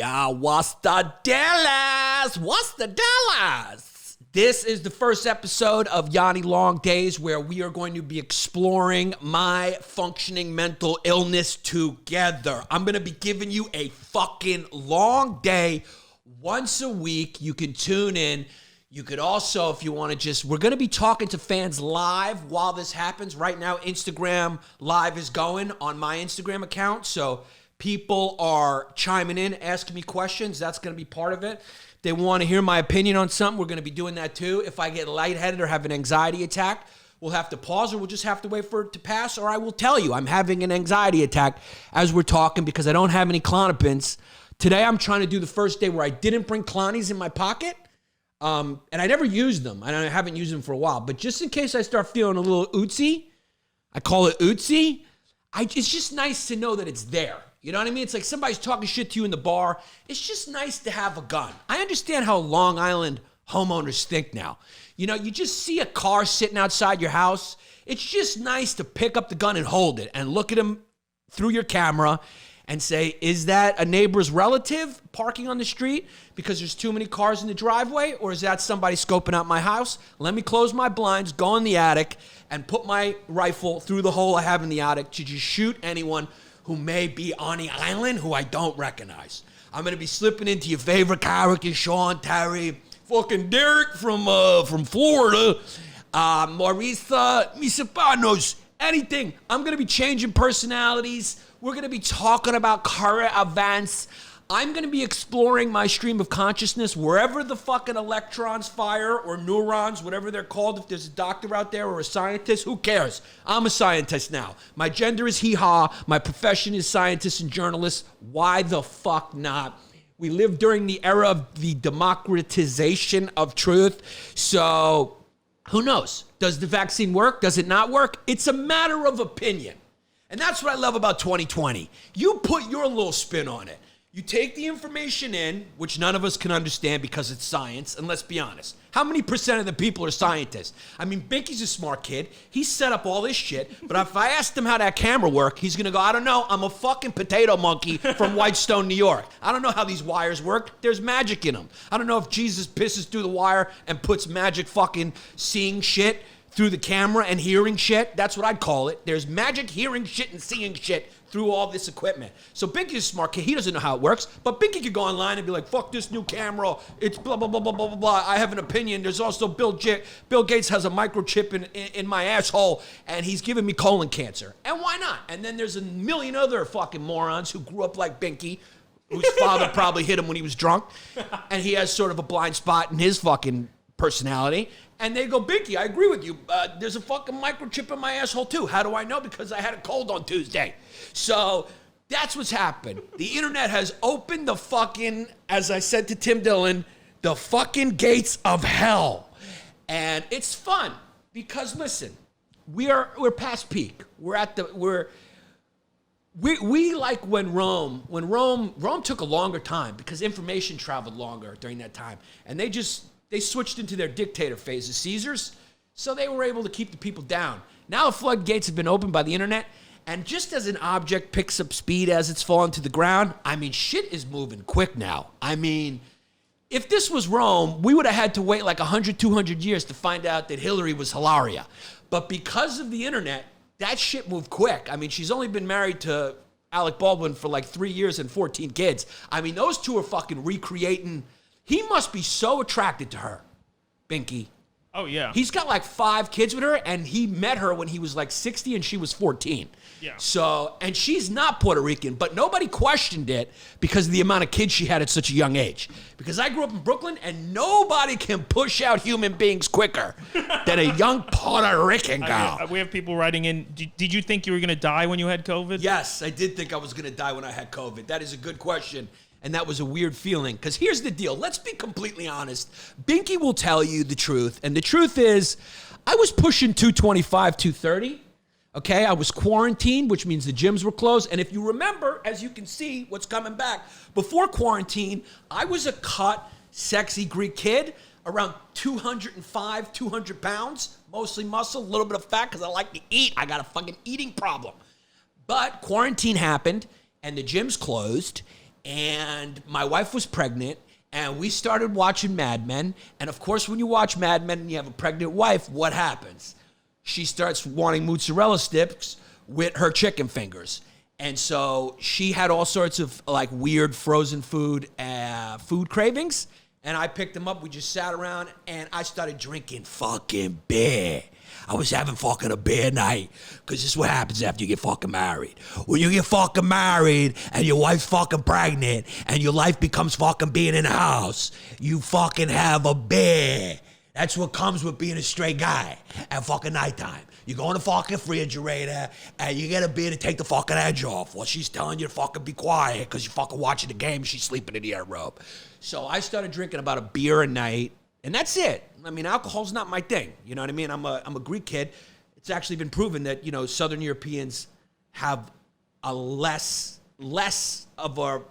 Yeah, what's the Dallas? What's the Dallas? This is the first episode of Yanni Long Days where we are going to be exploring my functioning mental illness together. I'm going to be giving you a fucking long day once a week. You can tune in. You could also, if you want to just, we're going to be talking to fans live while this happens. Right now, Instagram Live is going on my Instagram account. So people are chiming in, asking me questions. That's going to be part of it. They want to hear my opinion on something. We're going to be doing that too. If I get lightheaded or have an anxiety attack, we'll have to pause or we'll just have to wait for it to pass. Or I will tell you I'm having an anxiety attack as we're talking because I don't have any Klonopins. Today I'm trying to do the first day where I didn't bring Clonnies in my pocket. And I never used them. I haven't used them for a while. But just in case I start feeling a little ootsy, I call it ootsy. It's just nice to know that it's there. You know what I mean? It's like somebody's talking shit to you in the bar. It's just nice to have a gun. I understand how Long Island homeowners think now. You know, you just see a car sitting outside your house. It's just nice to pick up the gun and hold it and look at them through your camera and say, is that a neighbor's relative parking on the street because there's too many cars in the driveway? Or is that somebody scoping out my house? Let me close my blinds, go in the attic, and put my rifle through the hole I have in the attic to just shoot anyone who may be on the island who I don't recognize. I'm going to be slipping into your favorite character, Sean, Terry, fucking Derek from Florida, Marisa, Misapanos, anything. I'm going to be changing personalities. We're going to be talking about current events. I'm going to be exploring my stream of consciousness wherever the fucking electrons fire or neurons, whatever they're called. If there's a doctor out there or a scientist, who cares? I'm a scientist now. My gender is he-ha. My profession is scientist and journalist. Why the fuck not? We live during the era of the democratization of truth. So who knows? Does the vaccine work? Does it not work? It's a matter of opinion. And that's what I love about 2020. You put your little spin on it. You take the information in, which none of us can understand because it's science, and let's be honest. How many percent of the people are scientists? I mean, Binky's a smart kid. He set up all this shit, but if I asked him how that camera worked, he's gonna go, I don't know, I'm a fucking potato monkey from Whitestone, New York. I don't know how these wires work. There's magic in them. I don't know if Jesus pisses through the wire and puts magic fucking seeing shit through the camera and hearing shit. That's what I'd call it. There's magic hearing shit and seeing shit through all this equipment. So Binky's a smart kid. He doesn't know how it works. But Binky could go online and be like, fuck this new camera. It's blah, blah, blah, blah, blah, blah, blah. I have an opinion. There's also Bill Gates has a microchip in my asshole, and he's giving me colon cancer. And why not? And then there's a million other fucking morons who grew up like Binky, whose father probably hit him when he was drunk, and he has sort of a blind spot in his fucking personality. And they go, Binky, I agree with you. There's a fucking microchip in my asshole too. How do I know? Because I had a cold on Tuesday. So that's what's happened. The internet has opened the fucking, as I said to Tim Dillon, the fucking gates of hell. And it's fun because listen, we're past peak. We like when Rome took a longer time because information traveled longer during that time. And they switched into their dictator phase, the Caesars, so they were able to keep the people down. Now the floodgates have been opened by the internet, and just as an object picks up speed as it's falling to the ground, I mean, shit is moving quick now. I mean, if this was Rome, we would have had to wait like 100, 200 years to find out that Hillary was Hilaria. But because of the internet, that shit moved quick. I mean, she's only been married to Alec Baldwin for like 3 years and 14 kids. I mean, those two are fucking recreating. He must be so attracted to her, Binky. Oh, yeah. He's got like 5 kids with her, and he met her when he was like 60 and she was 14. Yeah. So, and she's not Puerto Rican, but nobody questioned it because of the amount of kids she had at such a young age. Because I grew up in Brooklyn, and nobody can push out human beings quicker than a young Puerto Rican girl. We have people writing in, did you think you were going to die when you had COVID? Yes, I did think I was going to die when I had COVID. That is a good question. And that was a weird feeling. Because here's the deal. Let's be completely honest. Binky will tell you the truth. And the truth is, I was pushing 225, 230. Okay, I was quarantined, which means the gyms were closed. And if you remember, as you can see, what's coming back, before quarantine, I was a cut, sexy Greek kid, around 205, 200 pounds, mostly muscle, a little bit of fat because I like to eat. I got a fucking eating problem. But quarantine happened, and the gyms closed, and my wife was pregnant, and we started watching Mad Men. And of course, when you watch Mad Men and you have a pregnant wife, what happens? She starts wanting mozzarella sticks with her chicken fingers. And so she had all sorts of like weird frozen food cravings. And I picked them up. We just sat around and I started drinking fucking beer. I was having fucking a beer night. Because this is what happens after you get fucking married. When you get fucking married and your wife's fucking pregnant and your life becomes fucking being in the house, you fucking have a beer. That's what comes with being a straight guy at fucking nighttime. You go in the fucking refrigerator and you get a beer to take the fucking edge off while she's telling you to fucking be quiet because you're fucking watching the game. She's sleeping in the air robe. So I started drinking about a beer a night, and that's it. I mean, alcohol's not my thing. You know what I mean? I'm a Greek kid. It's actually been proven that, you know, Southern Europeans have a less of a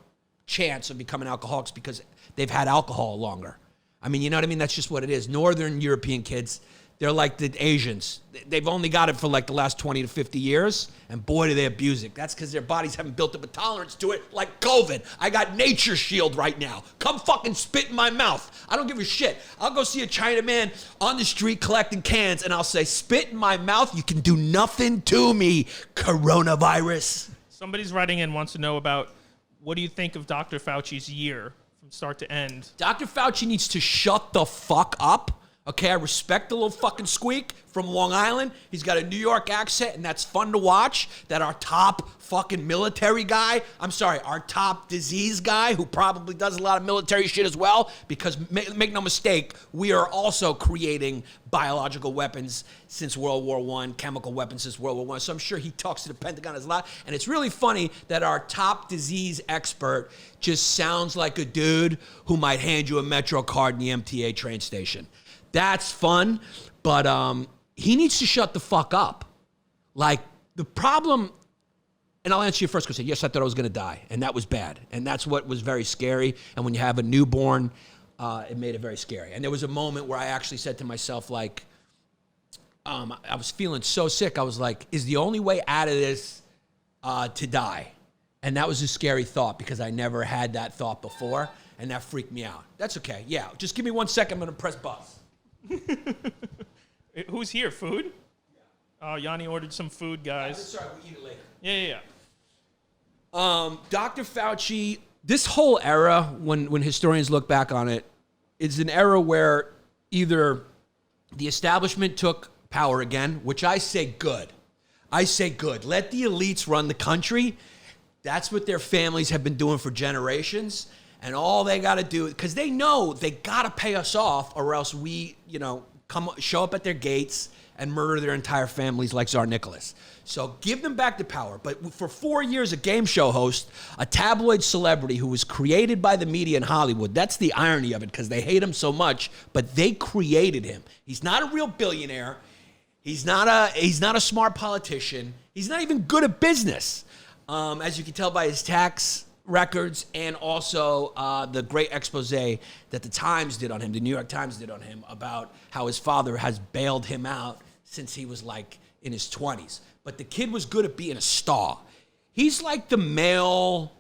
chance of becoming alcoholics because they've had alcohol longer. I mean, you know what I mean? That's just what it is. Northern European kids, they're like the Asians. They've only got it for like the last 20 to 50 years, and boy, do they abuse it. That's because their bodies haven't built up a tolerance to it like COVID. I got Nature Shield right now. Come fucking spit in my mouth. I don't give a shit. I'll go see a Chinaman on the street collecting cans, and I'll say, spit in my mouth. You can do nothing to me, coronavirus. Somebody's writing in, wants to know about, what do you think of Dr. Fauci's year from start to end? Dr. Fauci needs to shut the fuck up. Okay, I respect the little fucking squeak from Long Island. He's got a New York accent, and that's fun to watch. That our top fucking military guy, our top disease guy, who probably does a lot of military shit as well, because make no mistake, we are also creating biological weapons since World War I, chemical weapons since World War I. So I'm sure he talks to the Pentagon a lot. And it's really funny that our top disease expert just sounds like a dude who might hand you a Metro card in the MTA train station. That's fun, but he needs to shut the fuck up. Like, the problem, and I'll answer your first question. Yes, I thought I was going to die, and that was bad. And that's what was very scary. And when you have a newborn, it made it very scary. And there was a moment where I actually said to myself, like, I was feeling so sick. I was like, is the only way out of this to die? And that was a scary thought because I never had that thought before, and that freaked me out. That's okay. Yeah, just give me 1 second. I'm going to press buzz. Who's here? Food? Oh, Yanni ordered some food, guys. Sorry, we'll eat it later. Yeah. Dr. Fauci, this whole era, when historians look back on it, is an era where either the establishment took power again, which I say good. Let the elites run the country. That's what their families have been doing for generations. And all they got to do, because they know they got to pay us off, or else we, show up at their gates and murder their entire families like Tsar Nicholas. So give them back the power. But for 4 years, a game show host, a tabloid celebrity who was created by the media in Hollywood. That's the irony of it, because they hate him so much, but they created him. He's not a real billionaire. He's not a smart politician. He's not even good at business, as you can tell by his tax records, and also the great expose that the Times did on him, the New York Times did on him, about how his father has bailed him out since he was like in his 20s. But the kid was good at being a star. He's like the male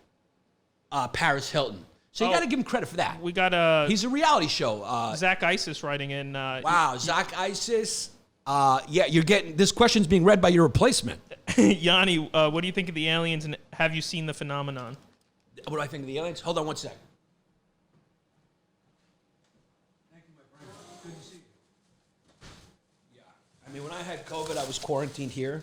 Paris Hilton. So you got to give him credit for that. We got he's a reality show. Zach Isis writing in. Wow, Zach Isis. Yeah, you're getting, this question's being read by your replacement. Yanni, what do you think of the aliens, and have you seen the phenomenon? What do I think of the aliens? Hold on 1 second. Thank you, my friend. Good to see you. Yeah. I mean, when I had COVID, I was quarantined here,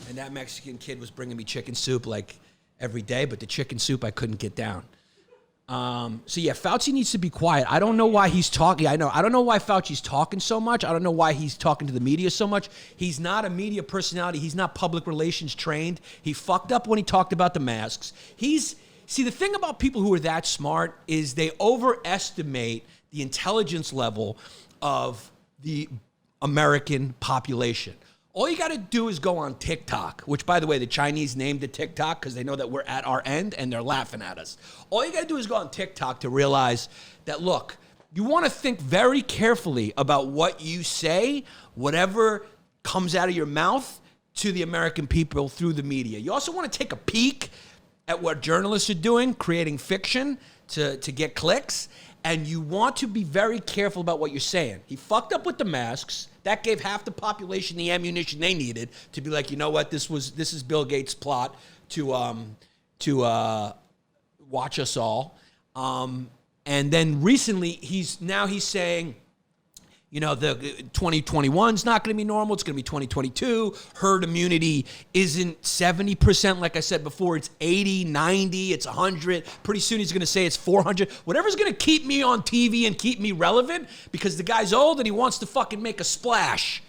and that Mexican kid was bringing me chicken soup like every day, but the chicken soup I couldn't get down. So yeah, Fauci needs to be quiet. I don't know why he's talking. I don't know why Fauci's talking so much. I don't know why he's talking to the media so much. He's not a media personality. He's not public relations trained. He fucked up when he talked about the masks. See, the thing about people who are that smart is they overestimate the intelligence level of the American population. All you got to do is go on TikTok, which, by the way, the Chinese named it TikTok because they know that we're at our end and they're laughing at us. All you got to do is go on TikTok to realize that, look, you want to think very carefully about what you say, whatever comes out of your mouth, to the American people through the media. You also want to take a peek at what journalists are doing, creating fiction to get clicks, and you want to be very careful about what you're saying. He fucked up with the masks. That gave half the population the ammunition they needed to be like, you know what, this is Bill Gates' plot to watch us all. And then recently, he's saying, you know, the 2021 is not going to be normal. It's going to be 2022. Herd immunity isn't 70%. Like I said before, it's 80, 90, it's 100. Pretty soon he's going to say it's 400. Whatever's going to keep me on TV and keep me relevant, because the guy's old and he wants to fucking make a splash.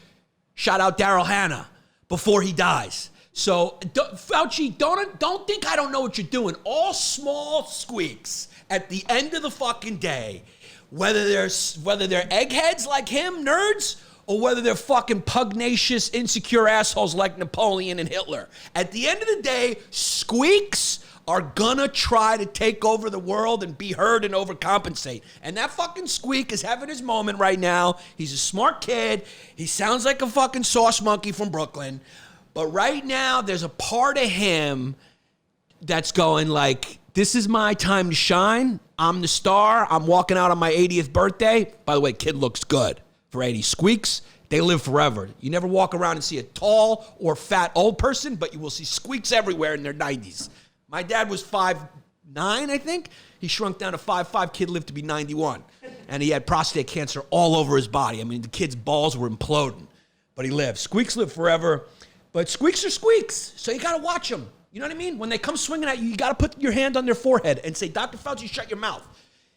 Shout out Daryl Hannah before he dies. So Fauci, don't think I don't know what you're doing. All small squeaks at the end of the fucking day. Whether they're eggheads like him, nerds, or whether they're fucking pugnacious, insecure assholes like Napoleon and Hitler. At the end of the day, squeaks are gonna try to take over the world and be heard and overcompensate. And that fucking squeak is having his moment right now. He's a smart kid. He sounds like a fucking sauce monkey from Brooklyn. But right now, there's a part of him that's going like, this is my time to shine. I'm the star. I'm walking out on my 80th birthday. By the way, kid looks good for 80. Squeaks, they live forever. You never walk around and see a tall or fat old person, but you will see squeaks everywhere in their 90s. My dad was 5'9", I think. He shrunk down to 5'5". Kid lived to be 91. And he had prostate cancer all over his body. I mean, the kid's balls were imploding, but he lived. Squeaks live forever, but squeaks are squeaks, so you got to watch them. You know what I mean? When they come swinging at you, you got to put your hand on their forehead and say, Dr. Fauci, shut your mouth.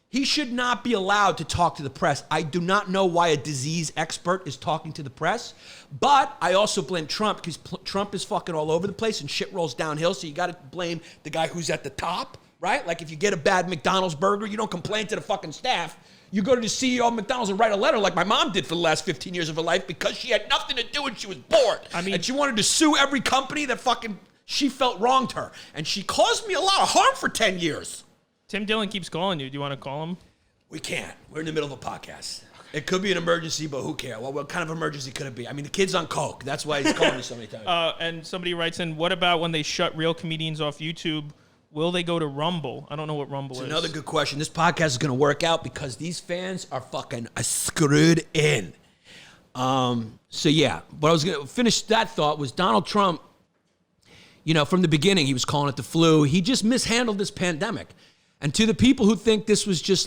He should not be allowed to talk to the press. I do not know why a disease expert is talking to the press, but I also blame Trump because Trump is fucking all over the place and shit rolls downhill, so you got to blame the guy who's at the top, right? Like if you get a bad McDonald's burger, you don't complain to the fucking staff. You go to the CEO of McDonald's and write a letter like my mom did for the last 15 years of her life because she had nothing to do and she was bored. And she wanted to sue every company that fucking she felt wronged her. And she caused me a lot of harm for 10 years. Tim Dillon keeps calling you. Do you want to call him? We can't. We're in the middle of a podcast. It could be an emergency, but who cares? Well, what kind of emergency could it be? I mean, the kid's on coke. That's why he's calling me so many times. And somebody writes in, what about when they shut real comedians off YouTube? Will they go to Rumble? I don't know what Rumble is. Another good question. This podcast is going to work out because these fans are fucking screwed in. So, yeah. What I was going to finish that thought was Donald Trump, you know, from the beginning, he was calling it the flu. He just mishandled this pandemic. And to the people who think this was just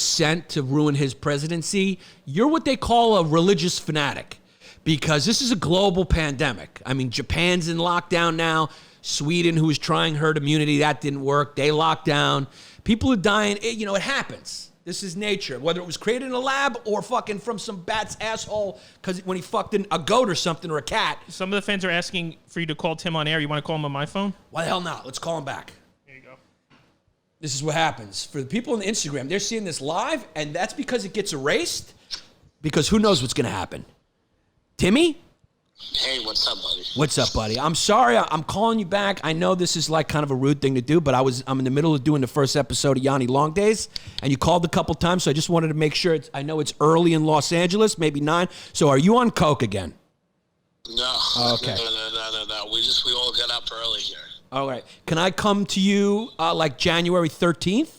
sent to ruin his presidency, you're what they call a religious fanatic because this is a global pandemic. I mean, Japan's in lockdown now. Sweden, who was trying herd immunity, that didn't work. They locked down. People are dying. It happens. This is nature. Whether it was created in a lab or fucking from some bat's asshole because when he fucked a goat or something or a cat. Some of the fans are asking for you to call Tim on air. You want to call him on my phone? Why the hell not? Let's call him back. There you go. This is what happens. For the people on the Instagram, they're seeing this live, and that's because it gets erased because who knows what's going to happen. Timmy? Hey, what's up, buddy? What's up, buddy? I'm sorry. I'm calling you back. I know this is like kind of a rude thing to do, but I'm in the middle of doing the first episode of Yanni Long Days, and you called a couple times, so I just wanted to make sure. I know it's early in Los Angeles, maybe 9. So are you on coke again? No. Okay. No. We all get up early here. All right. Can I come to you like January 13th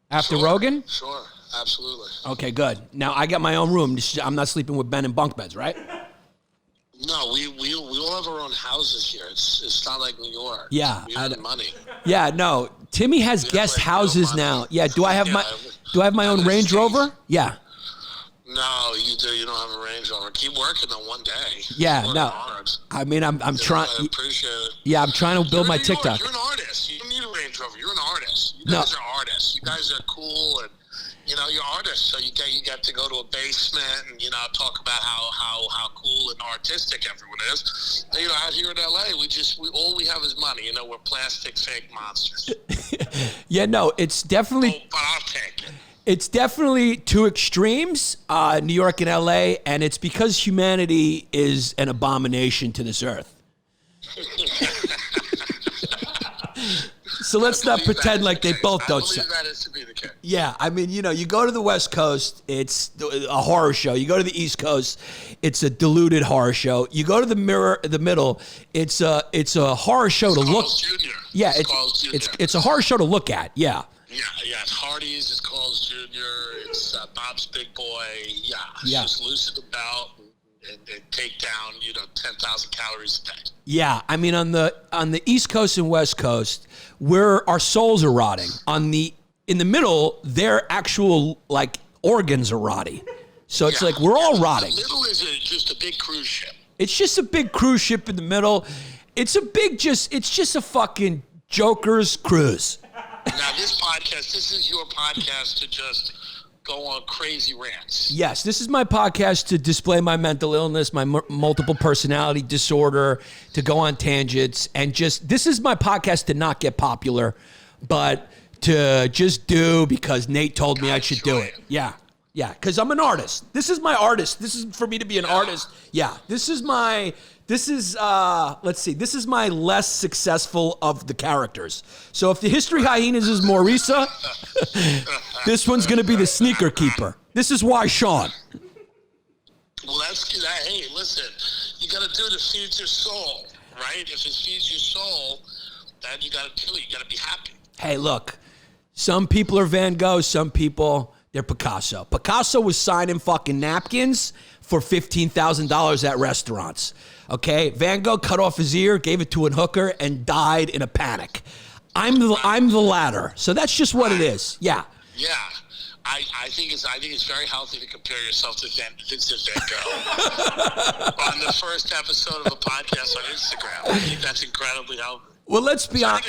after Rogan? Sure. Absolutely. Okay, good. Now I got my own room. I'm not sleeping with Ben in bunk beds, right? No, we all have our own houses here. It's not like New York. Yeah, we have money. Yeah, no. Timmy has guest houses now. Yeah, do I have my own Range Rover? Yeah. No, you do. You don't have a Range Rover. Keep working on one day. Yeah, no. I mean, I'm trying. I appreciate it. Yeah, I'm trying to build my TikTok. You're an artist. You don't need a Range Rover. You're an artist. You guys are artists. You guys are cool and. You're artists, so you get to go to a basement and talk about how cool and artistic everyone is. Out here in LA, all we have is money. We're plastic fake monsters. Yeah, no, it's definitely. But I'll take it. It's definitely two extremes, New York and LA, and it's because humanity is an abomination to this earth. So let's not pretend like they both don't suck. I suck. believe that is to be the case. Yeah, I mean, you know, you go to the West Coast, it's a horror show. You go to the East Coast, it's a diluted horror show. You go to the middle, it's a horror show to look. Junior. Yeah, it's a horror show to look at. Yeah. Yeah. It's Hardee's. It's Carl's Jr. It's Bob's Big Boy. Yeah. Yeah. Just loosen the belt and take down 10,000 calories a day. Yeah, I mean on the East Coast and West Coast, where our souls are rotting. In the middle, their actual like organs are rotting. So it's like we're all rotting. The middle is just a big cruise ship. It's just a big cruise ship in the middle. It's just a fucking Joker's cruise. Now this is your podcast to just go on crazy rants. Yes, this is my podcast to display my mental illness, my multiple personality disorder, to go on tangents, and this is my podcast to not get popular, but to just do because Nate told me I should do it. Yeah, because I'm an artist. This is my artist. This is for me to be an artist. Yeah, this is my less successful of the characters. So if the History Hyenas is Maurisa, this one's going to be the sneaker keeper. This is why Sean. Well, hey, listen, you got to do it to feed your soul, right? If it feeds your soul, then you got to do it. You got to be happy. Hey, look, some people are Van Gogh, some people, they're Picasso. Picasso was signing fucking napkins for $15,000 at restaurants. Okay, Van Gogh cut off his ear, gave it to a hooker, and died in a panic. I'm the latter, so that's just what it is. Yeah. Yeah, I think it's very healthy to compare yourself to Vincent Van Gogh on the first episode of a podcast on Instagram. I think that's incredibly healthy. Well, let's be honest. I think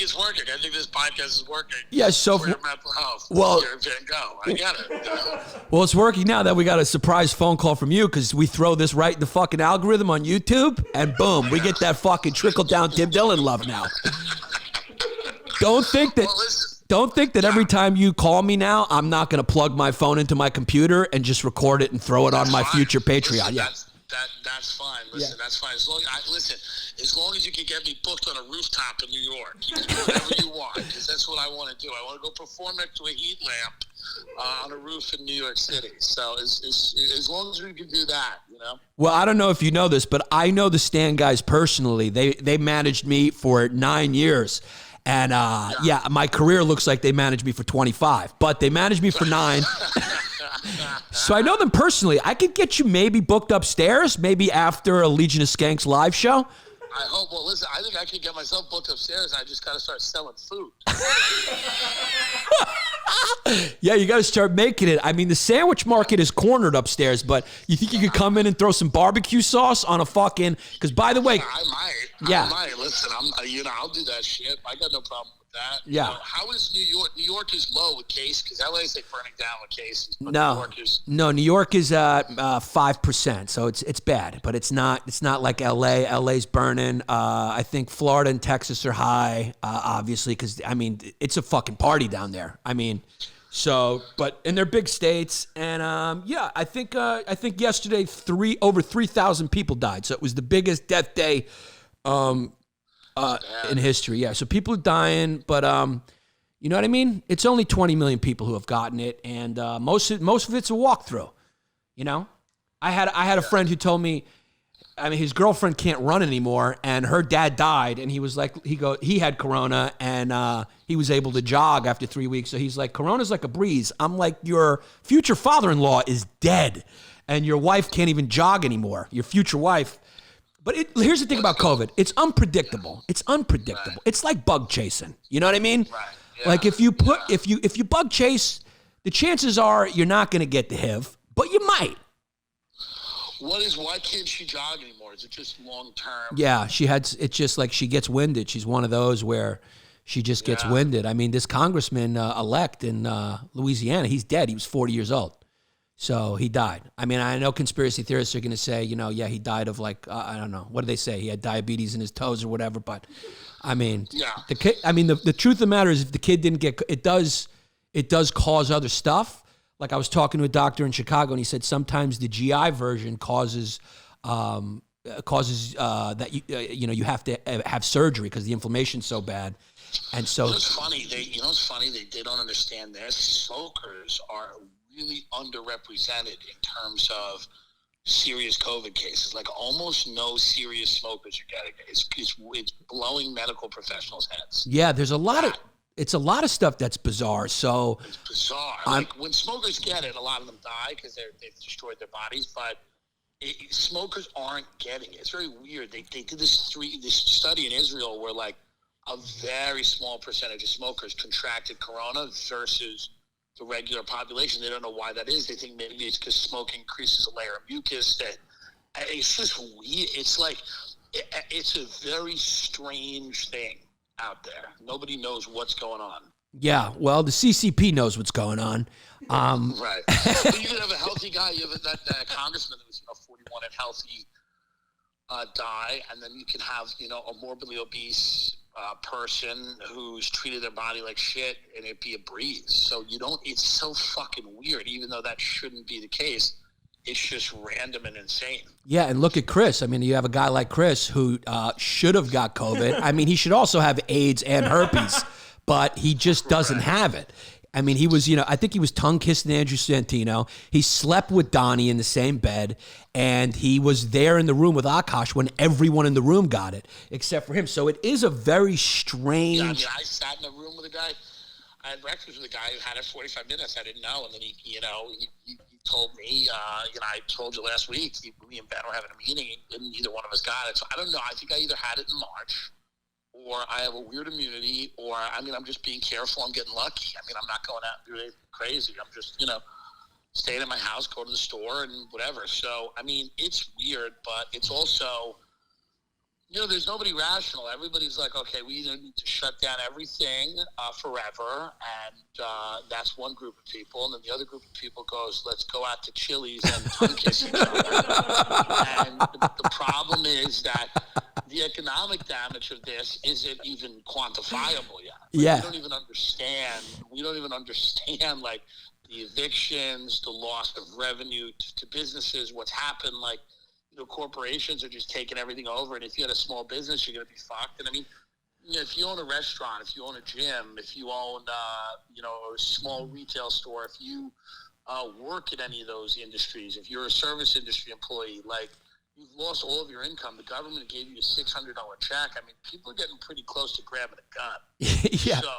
it's working. I think this podcast is working. Yeah, so for your mental health. Well, you're Van Gogh. I get it. Well, it's working now that we got a surprise phone call from you because we throw this right in the fucking algorithm on YouTube, and boom, we get that fucking trickle down Tim Dillon love now. Don't think that every time you call me now, I'm not going to plug my phone into my computer and just record it and throw it on my future Patreon. Listen, that's fine. Listen, that's fine. As long as you can get me booked on a rooftop in New York, you can do whatever you want, because that's what I want to do. I want to go perform next to a heat lamp on a roof in New York City. So as long as we can do that, Well, I don't know if you know this, but I know the Stan guys personally. They managed me for 9 years. And my career looks like they managed me for 25, but they managed me for 9. So I know them personally. I could get you maybe booked upstairs, maybe after a Legion of Skanks live show. I hope. Well, listen, I think I could get myself booked upstairs. I just got to start selling food. Yeah, you got to start making it. I mean, the sandwich market is cornered upstairs, but you think you could come in and throw some barbecue sauce on a fucking? Because by the way, I might. Yeah. I might. Listen, I'll do that shit. I got no problem with that. Yeah. How is New York? New York is low with cases because LA is like burning down with cases. But New York is 5%, so it's bad, but it's not like LA. LA's burning. I think Florida and Texas are high, obviously, because I mean it's a fucking party down there. I mean. And they're big states, and I think yesterday over 3,000 people died, so it was the biggest death day in history. Yeah, so people are dying, but you know what I mean? It's only 20 million people who have gotten it, and most of it's a walkthrough. I had a friend who told me, I mean, his girlfriend can't run anymore, and her dad died, and he was like, he had corona, and he was able to jog after 3 weeks. So he's like, corona's like a breeze. I'm like, your future father-in-law is dead, and your wife can't even jog anymore. Your future wife. But here's the thing about COVID. It's unpredictable. Right. It's like bug chasing. You know what I mean? Right. Yeah. Like if you bug chase, the chances are you're not going to get the HIV, but you might. Why can't she jog anymore? Is it just long term? Yeah, it's just like she gets winded. She's one of those where she just gets winded. I mean, this congressman elect in Louisiana, he's dead. He was 40 years old. So he died. I mean, I know conspiracy theorists are going to say, he died of like, I don't know. What do they say? He had diabetes in his toes or whatever. But I mean, the kid, the truth of the matter is if the kid didn't get, it does cause other stuff. Like I was talking to a doctor in Chicago, and he said sometimes the GI version causes that you have to have surgery because the inflammation's so bad. And so, it's funny. It's funny. They don't understand this. Smokers are really underrepresented in terms of serious COVID cases. Like almost no serious smokers are getting it. It's blowing medical professionals' heads. yeah, there's a lot of. It's a lot of stuff that's bizarre. So it's bizarre. Like when smokers get it, a lot of them die because they've destroyed their bodies. But smokers aren't getting it. It's very weird. They did this study in Israel where like a very small percentage of smokers contracted corona versus the regular population. They don't know why that is. They think maybe it's because smoking increases a layer of mucus. That it's just weird. It's like it's a very strange thing out there. Nobody knows what's going on. Yeah, well, the CCP knows what's going on. Right. So you could have a healthy guy. You have that congressman that was 41 and healthy die, and then you can have a morbidly obese person who's treated their body like shit, and it be a breeze. So it's so fucking weird, even though that shouldn't be the case. It's just random and insane. Yeah, and look at Chris. I mean, you have a guy like Chris who should have got COVID. I mean, he should also have AIDS and herpes, but he just doesn't have it. I mean, he was, I think he was tongue-kissing Andrew Santino. He slept with Donnie in the same bed, and he was there in the room with Akash when everyone in the room got it, except for him. So it is a very strange... Yeah, I mean, I sat in a room with a guy. I had breakfast with a guy who had it 45 minutes. I didn't know. And then he told me, I told you last week, me and Ben were having a meeting, and neither one of us got it. So I don't know. I think I either had it in March, or I have a weird immunity, or, I'm just being careful. I'm getting lucky. I'm not going out and doing anything crazy. I'm just, staying at my house, go to the store, and whatever. So, it's weird, but it's also... there's nobody rational. Everybody's like, okay, we either need to shut down everything forever, and that's one group of people. And then the other group of people goes, let's go out to Chili's and tongue kiss each other. And the problem is that the economic damage of this isn't even quantifiable yet. Yeah. We don't even understand, like, the evictions, the loss of revenue to businesses, what's happened, like, corporations are just taking everything over, and if you had a small business, you're going to be fucked. And if you own a restaurant, if you own a gym, if you own, a small retail store, if you work in any of those industries, if you're a service industry employee, like, you've lost all of your income. The government gave you a $600 check. People are getting pretty close to grabbing a gun. Yeah. So,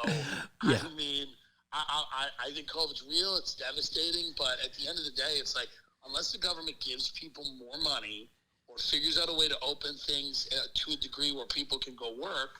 yeah. I think COVID's real. It's devastating, but at the end of the day, it's like, unless the government gives people more money or figures out a way to open things to a degree where people can go work,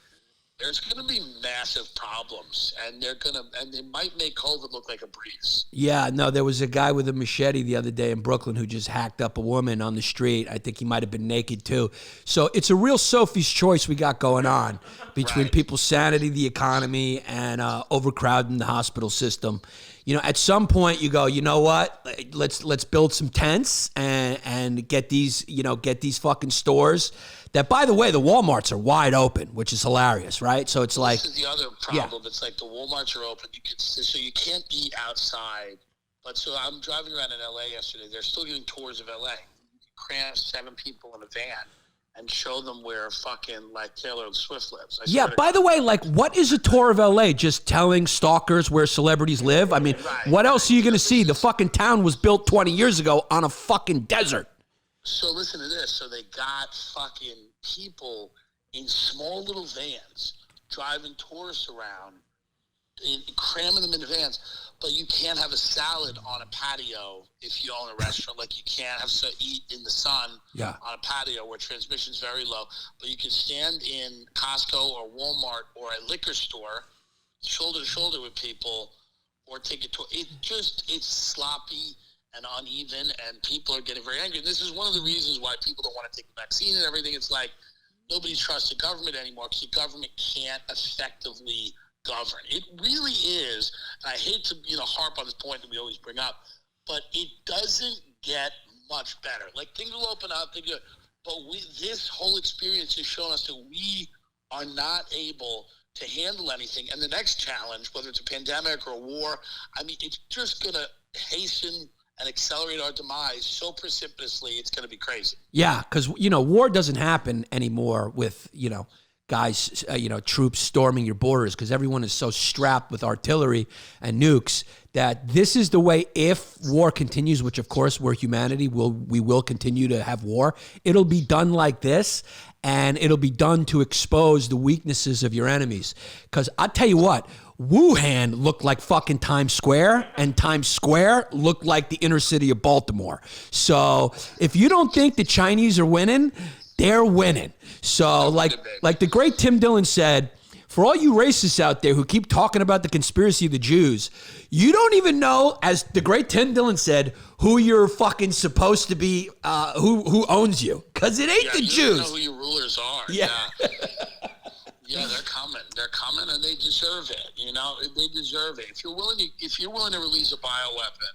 there's going to be massive problems, and they might make COVID look like a breeze. Yeah, no, there was a guy with a machete the other day in Brooklyn who just hacked up a woman on the street. I think he might have been naked too. So it's a real Sophie's choice we got going on between people's sanity, the economy, and overcrowding the hospital system. At some point you go, you know what? Let's build some tents and get these fucking stores. That, by the way, the Walmarts are wide open, which is hilarious, right? So it's like, this is the other problem. Yeah. It's like the Walmarts are open. So you can't eat outside. But so I'm driving around in LA yesterday. They're still giving tours of LA. You can cram 7 people in a van and show them where fucking like Taylor Swift lives. Yeah, by the way, like, what is a tour of LA? Just telling stalkers where celebrities live? What else are you going to see? The fucking town was built 20 years ago on a fucking desert. So listen to this. So they got fucking people in small little vans driving tourists around, cramming them into vans. But you can't have a salad on a patio if you own a restaurant. Like, you can't have to eat in the sun on a patio where transmission is very low. But you can stand in Costco or Walmart or a liquor store shoulder to shoulder with people, or take a tour. It's sloppy and uneven, and people are getting very angry. And this is one of the reasons why people don't want to take the vaccine and everything. It's like nobody trusts the government anymore because the government can't effectively govern. It really is, and I hate to harp on this point that we always bring up, but it doesn't get much better. Like, things will open up, but this whole experience has shown us that we are not able to handle anything. And the next challenge, whether it's a pandemic or a war, it's just going to hasten and accelerate our demise so precipitously, it's going to be crazy. Yeah, because, war doesn't happen anymore with, guys, troops storming your borders because everyone is so strapped with artillery and nukes that this is the way, if war continues, which of course we're humanity, we will continue to have war, it'll be done like this, and it'll be done to expose the weaknesses of your enemies. Because I tell you what, Wuhan looked like fucking Times Square, and Times Square looked like the inner city of Baltimore. So if you don't think the Chinese are winning, they're winning. So like the great Tim Dillon said, for all you racists out there who keep talking about the conspiracy of the Jews, you don't even know, as the great Tim Dillon said, who you're fucking supposed to be, who owns you. Because it ain't the Jews. You don't know who your rulers are. Yeah. Yeah, they're coming. They're coming, and they deserve it. They deserve it. If you're willing to release a bioweapon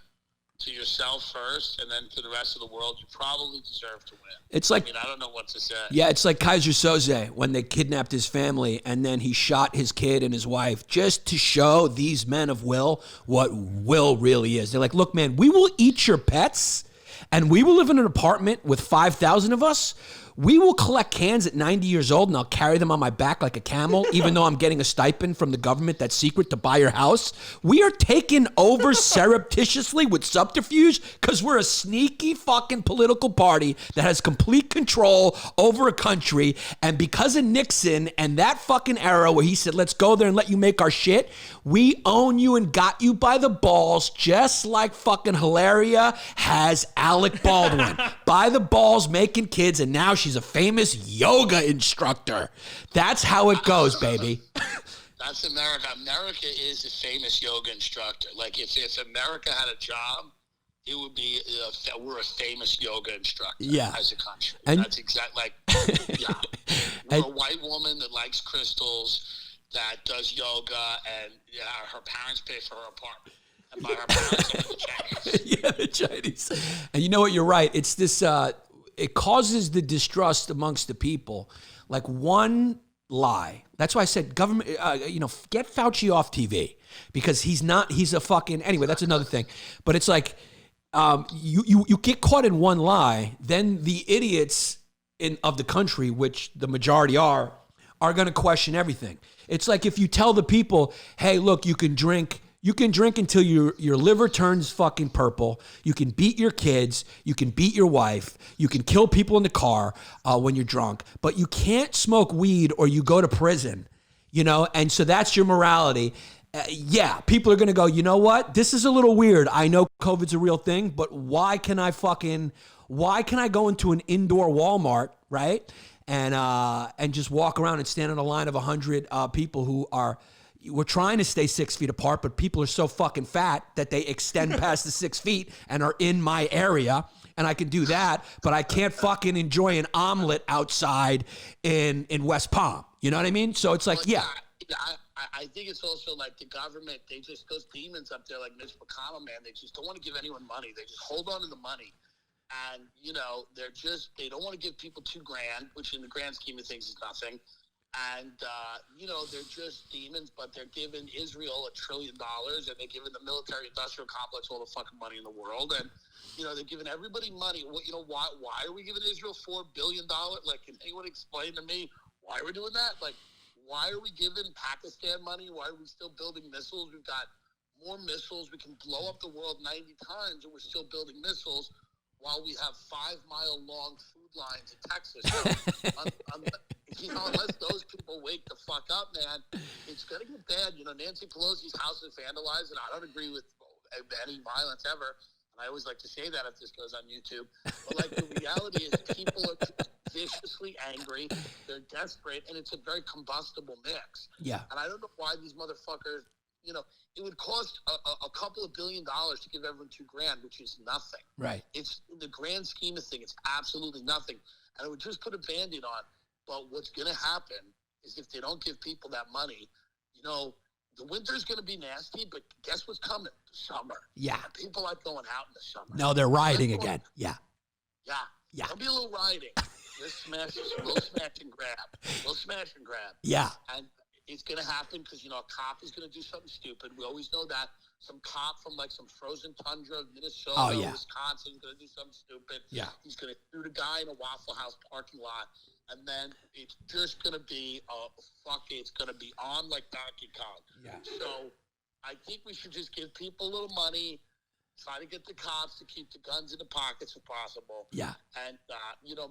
to yourself first, and then to the rest of the world, you probably deserve to win. It's like, I don't know what to say. Yeah, it's like Kaiser Soze when they kidnapped his family and then he shot his kid and his wife just to show these men of will what will really is. They're like, look, man, we will eat your pets and we will live in an apartment with 5,000 of us. We will collect cans at 90 years old and I'll carry them on my back like a camel, even though I'm getting a stipend from the government that's secret to buy your house. We are taken over surreptitiously with subterfuge because we're a sneaky fucking political party that has complete control over a country. And because of Nixon and that fucking era where he said, let's go there and let you make our shit, we own you and got you by the balls, just like fucking Hilaria has Alec Baldwin. By the balls, making kids, and now she's a famous yoga instructor. That's how it goes, baby. That's America. America is a famous yoga instructor. Like, if America had a job, it would be, we're a famous yoga instructor as a country. And that's exactly We're a white woman that likes crystals, that does yoga, and her parents pay for her apartment. And by her parents, I mean the Chinese. Yeah, the Chinese. And you know what? You're right. It's this, it causes the distrust amongst the people. Like one lie. That's why I said government, get Fauci off TV because he's a fucking, anyway, that's another thing. But it's like, you get caught in one lie, then the idiots of the country, which the majority are going to question everything. It's like if you tell the people, hey, look, you can drink until your liver turns fucking purple. You can beat your kids. You can beat your wife. You can kill people in the car when you're drunk. But you can't smoke weed or you go to prison, And so that's your morality. People are going to go, you know what? This is a little weird. I know COVID's a real thing, but why can I go into an indoor Walmart, right? And just walk around and stand in a line of 100 people who we're trying to stay 6 feet apart, but people are so fucking fat that they extend past the 6 feet and are in my area. And I can do that, but I can't fucking enjoy an omelet outside in West Palm. You know what I mean? So it's like, I think it's also like the government, those demons up there like Mitch McConnell, man, they just don't want to give anyone money. They just hold on to the money. And, they don't want to give people $2,000, which in the grand scheme of things is nothing. And, they're just demons, but they're giving Israel $1 trillion, and they're giving the military-industrial complex all the fucking money in the world. And, they're giving everybody money. Why are we giving Israel $4 billion? Like, can anyone explain to me why we're doing that? Like, why are we giving Pakistan money? Why are we still building missiles? We've got more missiles. We can blow up the world 90 times, and we're still building missiles while we have 5-mile-long food lines in Texas. So, unless those people wake the fuck up, man, it's going to get bad. Nancy Pelosi's house is vandalized, and I don't agree with any violence ever. And I always like to say that if this goes on YouTube. But, the reality is people are viciously angry. They're desperate, and it's a very combustible mix. Yeah. And I don't know why these motherfuckers, it would cost a couple of $1 billion to give everyone $2,000, which is nothing. Right. It's in the grand scheme of things, it's absolutely nothing. And it would just put a Band-Aid on. But what's going to happen is if they don't give people that money, the winter's going to be nasty, but guess what's coming? The summer. Yeah. And people like going out in the summer. No, they're rioting again. Yeah. Yeah. Yeah. There'll be a little rioting. We'll smash and grab. Yeah. And it's going to happen because, a cop is going to do something stupid. We always know that. Some cop from some frozen tundra of Minnesota, Wisconsin is going to do something stupid. Yeah. He's going to shoot a guy in a Waffle House parking lot. and then it's just going to be it's going to be on like Donkey Kong. Yeah. So I think we should just give people a little money, try to get the cops to keep the guns in the pockets if possible. Yeah. And,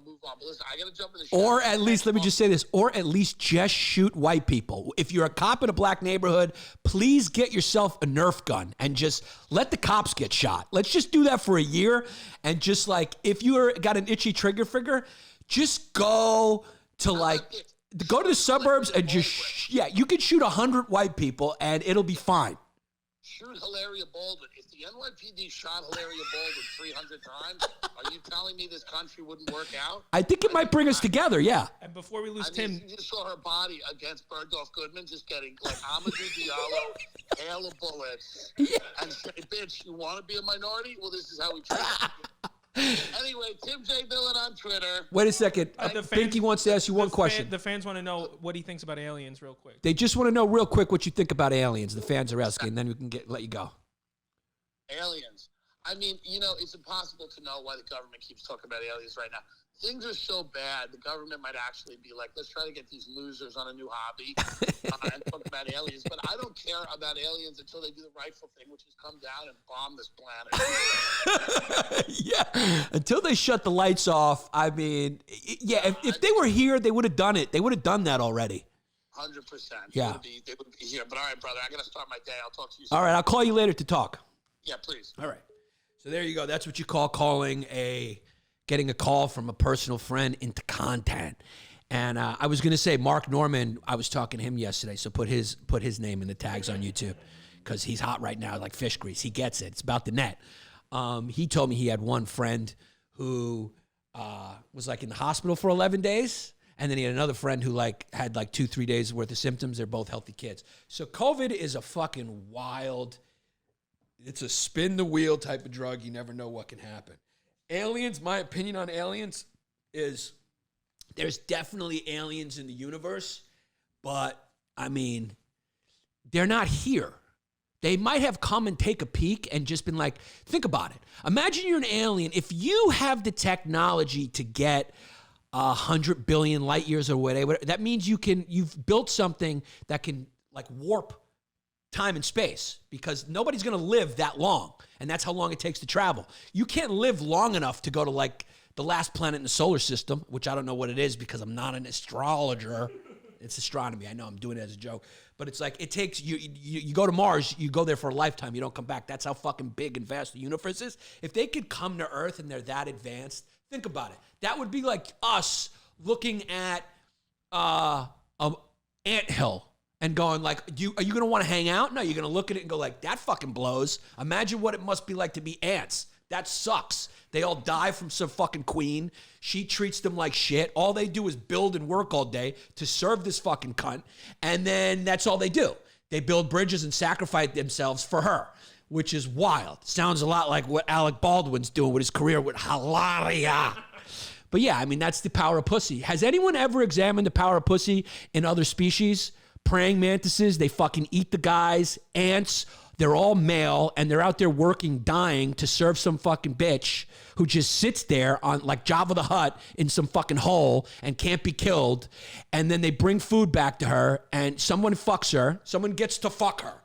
move on. But listen, I got to jump in the show. Or at least, let me just say this, or at least just shoot white people. If you're a cop in a black neighborhood, please get yourself a Nerf gun and just let the cops get shot. Let's just do that for a year. And just like, if you got an itchy trigger finger, just go to go to the suburbs and just, you can shoot 100 white people and it'll be fine. Shoot Hilaria Baldwin. If the NYPD shot Hilaria Baldwin 300 times, are you telling me this country wouldn't work out? I think it might bring us together, yeah. And before we lose Tim... You just saw her body against Bergdorf Goodman just getting, like, Amadou Diallo, hail of bullets, and say, bitch, you want to be a minority? Well, this is how we treat you. Anyway, Tim J. Dillon on Twitter. Wait a second. Pinky wants to ask you one question. The fans want to know what he thinks about aliens real quick. They just want to know real quick what you think about aliens. The fans are asking, and then we can let you go. Aliens. I mean, it's impossible to know why the government keeps talking about aliens right now. Things are so bad, the government might actually be like, let's try to get these losers on a new hobby and talk about aliens. But I don't care about aliens until they do the rightful thing, which is come down and bomb this planet. Yeah, until they shut the lights off. I mean, if they were here, they would have done it. They would have done that already. 100%. Yeah. They would be here. But all right, brother, I got to start my day. I'll talk to you soon. All right, I'll call you later to talk. Yeah, please. All right. So there you go. That's what you call getting a call from a personal friend into content. And I was going to say, Mark Norman, I was talking to him yesterday, so put his name in the tags on YouTube because he's hot right now like fish grease. He gets it. It's about the net. He told me he had one friend who was like in the hospital for 11 days, and then he had another friend who had 2-3 days worth of symptoms. They're both healthy kids. So COVID is a fucking wild, it's a spin the wheel type of drug. You never know what can happen. Aliens, my opinion on aliens is there's definitely aliens in the universe, but I mean, they're not here. They might have come and take a peek and just been like, think about it. Imagine you're an alien. If you have the technology to get 100 billion light years or whatever, that means you've built something that can warp time and space, because nobody's going to live that long, and that's how long it takes to travel. You can't live long enough to go to the last planet in the solar system, which I don't know what it is because I'm not an astrologer. It's astronomy. I know I'm doing it as a joke, but it's it takes you go to Mars, you go there for a lifetime, you don't come back. That's how fucking big and vast the universe is. If they could come to Earth and they're that advanced, think about it. That would be like us looking at an anthill and going are you going to want to hang out? No, you're going to look at it and go that fucking blows. Imagine what it must be like to be ants. That sucks. They all die from some fucking queen. She treats them like shit. All they do is build and work all day to serve this fucking cunt. And then that's all they do. They build bridges and sacrifice themselves for her, which is wild. Sounds a lot like what Alec Baldwin's doing with his career with Hilaria. But yeah, I mean, that's the power of pussy. Has anyone ever examined the power of pussy in other species? Praying mantises, they fucking eat the guys. Ants, they're all male, and they're out there working, dying to serve some fucking bitch who just sits there on like Jabba the Hutt in some fucking hole and can't be killed. And then they bring food back to her, and someone fucks her. Someone gets to fuck her.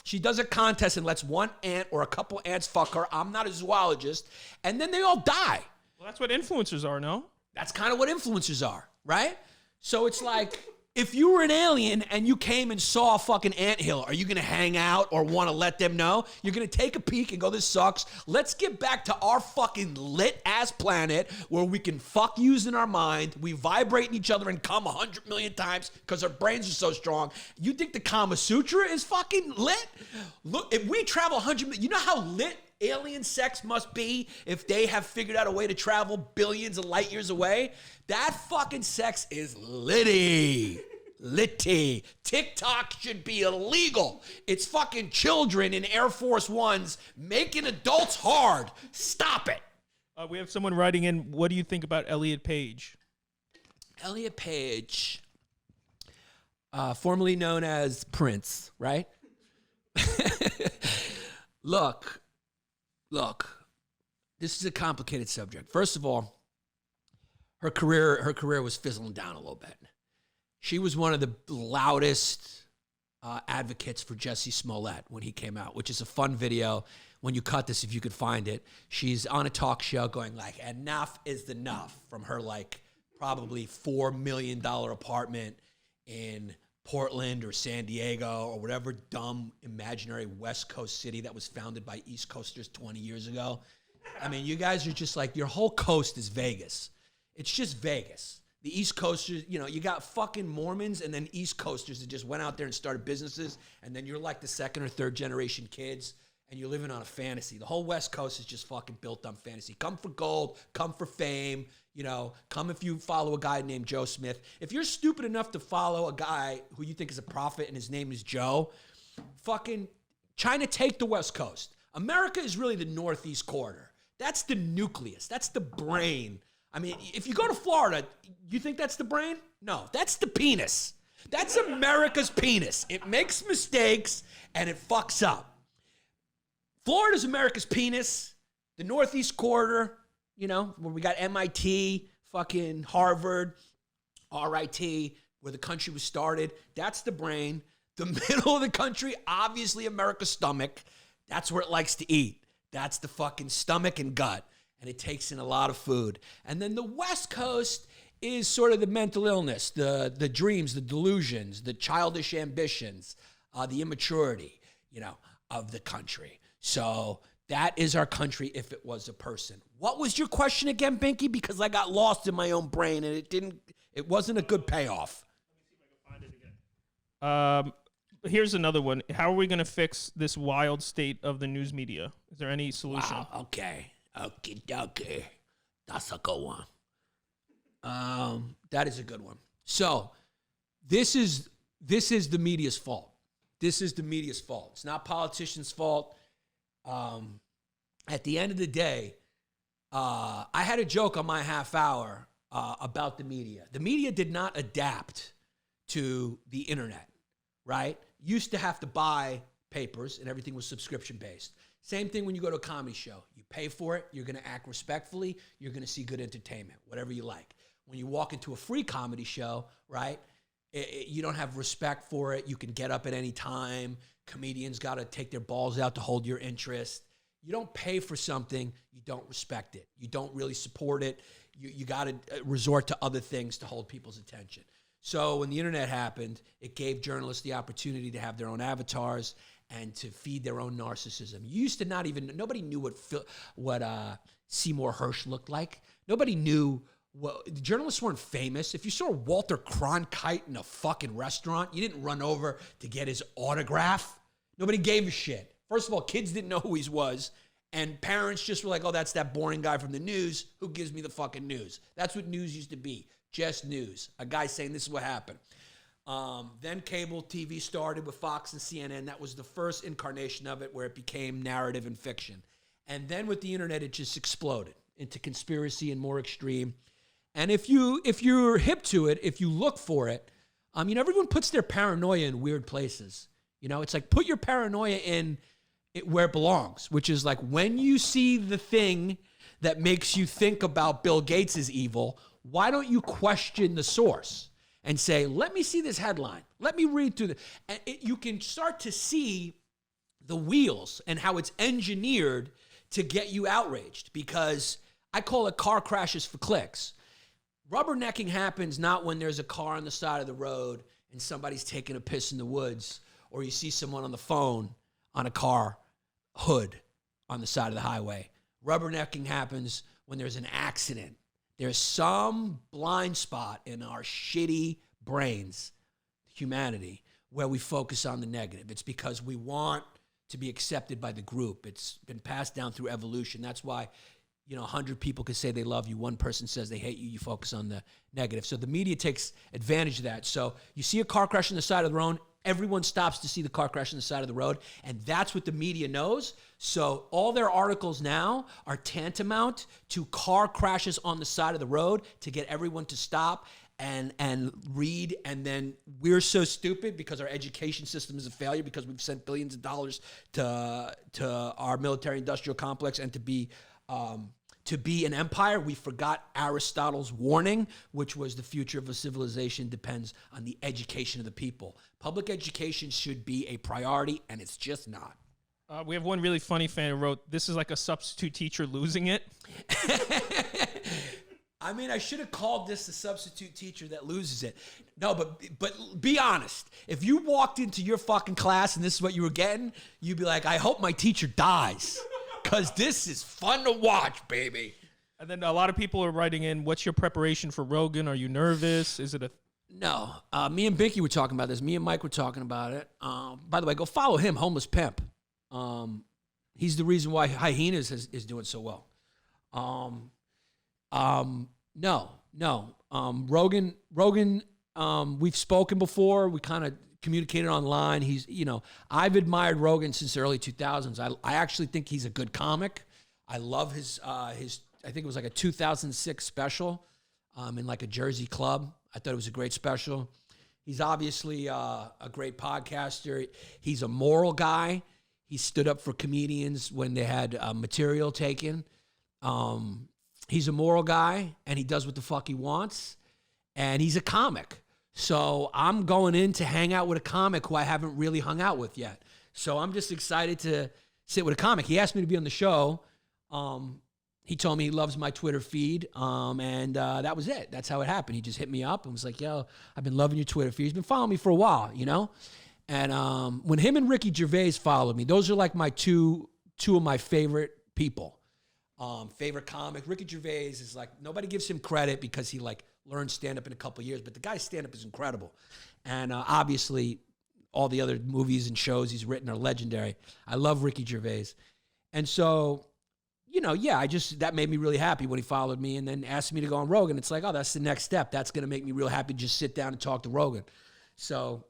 She does a contest and lets one ant or a couple ants fuck her. I'm not a zoologist. And then they all die. Well, that's what influencers are, no? That's kind of what influencers are, right? So it's like, if you were an alien and you came and saw a fucking anthill, are you going to hang out or want to let them know? You're going to take a peek and go, this sucks. Let's get back to our fucking lit-ass planet where we can fuck using our mind. We vibrate in each other and come 100 million times because our brains are so strong. You think the Kama Sutra is fucking lit? Look, if we travel 100 million, you know how lit alien sex must be if they have figured out a way to travel billions of light years away? That fucking sex is litty. Litty. TikTok should be illegal. It's fucking children in Air Force Ones making adults hard. Stop it. We have someone writing in, what do you think about Elliot Page? Elliot Page, formerly known as Prince, right? Look, this is a complicated subject. First of all, her career was fizzling down a little bit. She was one of the loudest advocates for Jussie Smollett when he came out, which is a fun video. When you cut this, if you could find it, she's on a talk show going like, enough is enough, from her like probably $4 million apartment in Portland or San Diego or whatever dumb imaginary West Coast city that was founded by East Coasters 20 years ago. I mean, you guys are just like, your whole coast is Vegas. It's just Vegas. The East Coasters, you know, you got fucking Mormons and then East Coasters that just went out there and started businesses, and then you're like the second or third generation kids, and you're living on a fantasy. The whole West Coast is just fucking built on fantasy. Come for gold, come for fame, you know, come if you follow a guy named Joe Smith. If you're stupid enough to follow a guy who you think is a prophet and his name is Joe, fucking China, take the West Coast. America is really the Northeast corridor. That's the nucleus. That's the brain. I mean, if you go to Florida, you think that's the brain? No, that's the penis. That's America's penis. It makes mistakes and it fucks up. Florida's America's penis. The Northeast corridor, you know, where we got MIT, fucking Harvard, RIT, where the country was started. That's the brain. The middle of the country, obviously America's stomach. That's where it likes to eat. That's the fucking stomach and gut. And it takes in a lot of food. And then the West Coast is sort of the mental illness, the dreams, the delusions, the childish ambitions, the immaturity, you know, of the country. So that is our country if it was a person. What was your question again, Binky? Because I got lost in my own brain and it wasn't a good payoff. Let me see if I can find it again. Here's another one. How are we going to fix this wild state of the news media? Is there any solution? Wow, okay. Okie dokie. That's a good one. That is a good one. So this is the media's fault. This is the media's fault. It's not politicians' fault. At the end of the day, I had a joke on my half hour about the media. The media did not adapt to the internet, right? Used to have to buy papers and everything was subscription based. Same thing when you go to a comedy show. You pay for it. You're going to act respectfully. You're going to see good entertainment, whatever you like. When you walk into a free comedy show, right, you don't have respect for it. You can get up at any time. Comedians got to take their balls out to hold your interest. You don't pay for something. You don't respect it. You don't really support it. You got to resort to other things to hold people's attention. So when the internet happened, it gave journalists the opportunity to have their own avatars and to feed their own narcissism. You used to nobody knew what Seymour Hersh looked like. Nobody knew the journalists weren't famous. If you saw Walter Cronkite in a fucking restaurant, you didn't run over to get his autograph. Nobody gave a shit. First of all, kids didn't know who he was, and parents just were like, oh, that's that boring guy from the news. Who gives me the fucking news? That's what news used to be, just news. A guy saying this is what happened. Then cable TV started with Fox and CNN. That was the first incarnation of it where it became narrative and fiction. And then with the internet, it just exploded into conspiracy and more extreme. And if you're hip to it, if you look for it, everyone puts their paranoia in weird places. You know, it's like put your paranoia in where it belongs, which is like when you see the thing that makes you think about Bill Gates is evil, why don't you question the source? And say, let me see this headline. Let me read through and you can start to see the wheels and how it's engineered to get you outraged, because I call it car crashes for clicks. Rubbernecking happens not when there's a car on the side of the road and somebody's taking a piss in the woods, or you see someone on the phone on a car hood on the side of the highway. Rubbernecking happens when there's an accident. There's some blind spot in our shitty brains, humanity, where we focus on the negative. It's because we want to be accepted by the group. It's been passed down through evolution. That's why, 100 people could say they love you. One person says they hate you. You focus on the negative. So the media takes advantage of that. So you see a car crash on the side of the road, everyone stops to see the car crash on the side of the road, and that's what the media knows. So all their articles now are tantamount to car crashes on the side of the road to get everyone to stop and read. And then we're so stupid because our education system is a failure, because we've sent billions of dollars to our military industrial complex and to be to be an empire, we forgot Aristotle's warning, which was the future of a civilization depends on the education of the people. Public education should be a priority, and it's just not. We have one really funny fan who wrote, "This is like a substitute teacher losing it." I mean, I should have called this the substitute teacher that loses it. No, but be honest. If you walked into your fucking class and this is what you were getting, you'd be like, I hope my teacher dies. Because this is fun to watch, baby. And then a lot of people are writing in, what's your preparation for Rogan? Are you nervous? Is it a... No. Me and Binky were talking about this. Me and Mike were talking about it. By the way, go follow him, Homeless Pimp. He's the reason why HYENAS is doing so well. No. Rogan, we've spoken before. We kind of communicated online. He's, I've admired Rogan since the early 2000s. I actually think he's a good comic. I love his, I think it was like a 2006 special, in like a Jersey club. I thought it was a great special. He's obviously a great podcaster. He's a moral guy. He stood up for comedians when they had material taken. He's a moral guy, and he does what the fuck he wants, and he's a comic. So I'm going in to hang out with a comic who I haven't really hung out with yet. So I'm just excited to sit with a comic. He asked me to be on the show. He told me he loves my Twitter feed, and that was it. That's how it happened. He just hit me up and was like, yo, I've been loving your Twitter feed. He's been following me for a while, And when him and Ricky Gervais followed me, those are like my two of my favorite people. Favorite comic. Ricky Gervais is like, nobody gives him credit because he like learned stand-up in a couple of years, but the guy's stand-up is incredible. And obviously all the other movies and shows he's written are legendary. I love Ricky Gervais. And so, that made me really happy when he followed me and then asked me to go on Rogan. It's like, oh, that's the next step. That's going to make me real happy to just sit down and talk to Rogan. So,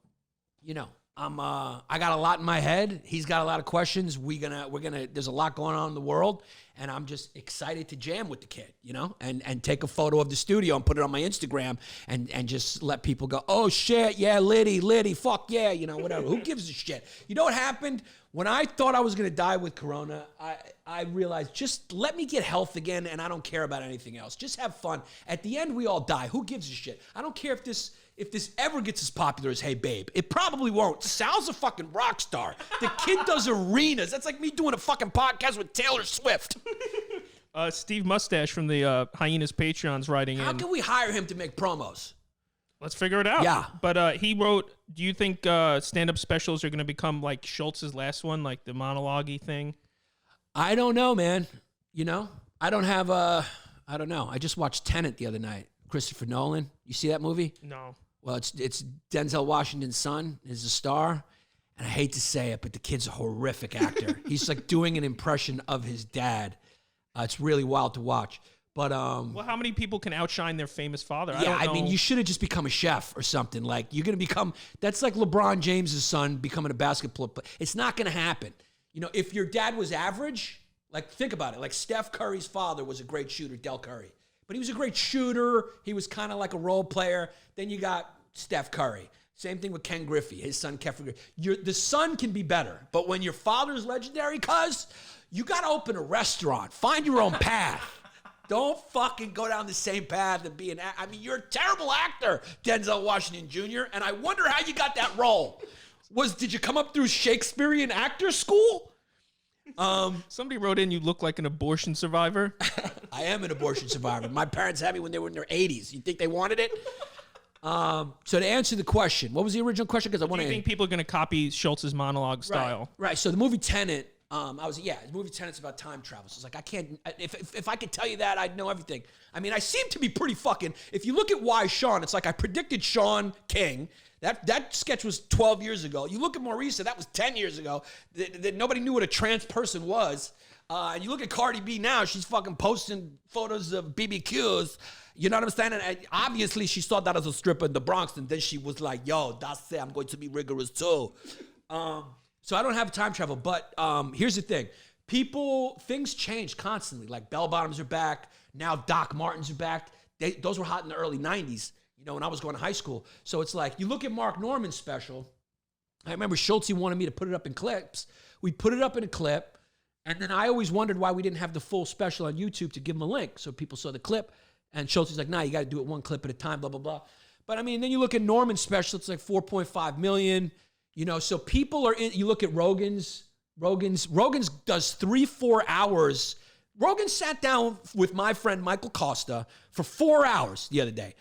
I got a lot in my head. He's got a lot of questions. There's a lot going on in the world, and I'm just excited to jam with the kid, and take a photo of the studio and put it on my Instagram and just let people go, oh shit, yeah, Liddy, fuck yeah, whatever. Who gives a shit? You know what happened? When I thought I was going to die with Corona, I realized just let me get health again, and I don't care about anything else. Just have fun. At the end, we all die. Who gives a shit? I don't care if this ever gets as popular as Hey Babe. It probably won't. Sal's a fucking rock star. The kid does arenas. That's like me doing a fucking podcast with Taylor Swift. Steve Mustache from the HYENAS Patreon's writing in. How can we hire him to make promos? Let's figure it out. Yeah. But he wrote, do you think stand-up specials are going to become like Schultz's last one, like the monologue-y thing? I don't know, man. I don't know. I just watched Tenet the other night. Christopher Nolan. You see that movie? No. Well, it's Denzel Washington's son is a star. And I hate to say it, but the kid's a horrific actor. He's like doing an impression of his dad. It's really wild to watch. But well, how many people can outshine their famous father? Yeah, I mean, you should have just become a chef or something. Like, you're going to become, that's like LeBron James's son becoming a basketball player. It's not going to happen. If your dad was average, like, think about it. Like, Steph Curry's father was a great shooter, Del Curry. But he was a great shooter. He was kind of like a role player. Then you got Steph Curry. Same thing with Ken Griffey, his son, Kevin Griffey. The son can be better. But when your father's legendary, you got to open a restaurant. Find your own path. Don't fucking go down the same path and be you're a terrible actor, Denzel Washington Jr., and I wonder how you got that role. Did you come up through Shakespearean actor school? Somebody wrote in, you look like an abortion survivor. I am an abortion survivor. My parents had me when they were in their 80s. You think they wanted it? So to answer the question, what was the original question? Because I want to. Do you think people are going to copy Schultz's monologue style? Right. So the movie Tenet. The movie Tenet's about time travel. So it's like, I can't, if I could tell you that, I'd know everything. I mean, I seem to be pretty fucking, if you look at Why Sean, it's like I predicted Sean King. That sketch was 12 years ago. You look at Maurice, that was 10 years ago. That nobody knew what a trans person was. And you look at Cardi B now, she's fucking posting photos of BBQs. You know what I'm saying? And obviously she saw that as a stripper in the Bronx, and then she was like, yo, that's it, I'm going to be rigorous too. So I don't have time travel, but here's the thing. Things change constantly. Like bell bottoms are back. Now Doc Martens are back. Those were hot in the early 90s, when I was going to high school. So it's like, you look at Mark Norman's special. I remember Schultz wanted me to put it up in clips. We put it up in a clip, And then I always wondered why we didn't have the full special on YouTube to give them a link so people saw the clip. And Schultz is like, nah, you got to do it one clip at a time, blah, blah, blah. But I mean, then you look at Norman's special, it's like 4.5 million. You know, so people are in, you look at Rogan's does 3-4 hours. Rogan sat down with my friend Michael Costa for 4 hours the other day.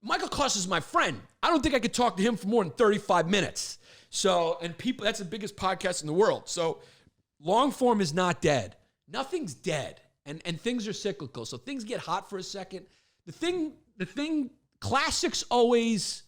Michael Costa is my friend. I don't think I could talk to him for more than 35 minutes. So, and people, that's the biggest podcast in the world. So long form is not dead. Nothing's dead. And things are cyclical. So things get hot for a second. The thing, classics always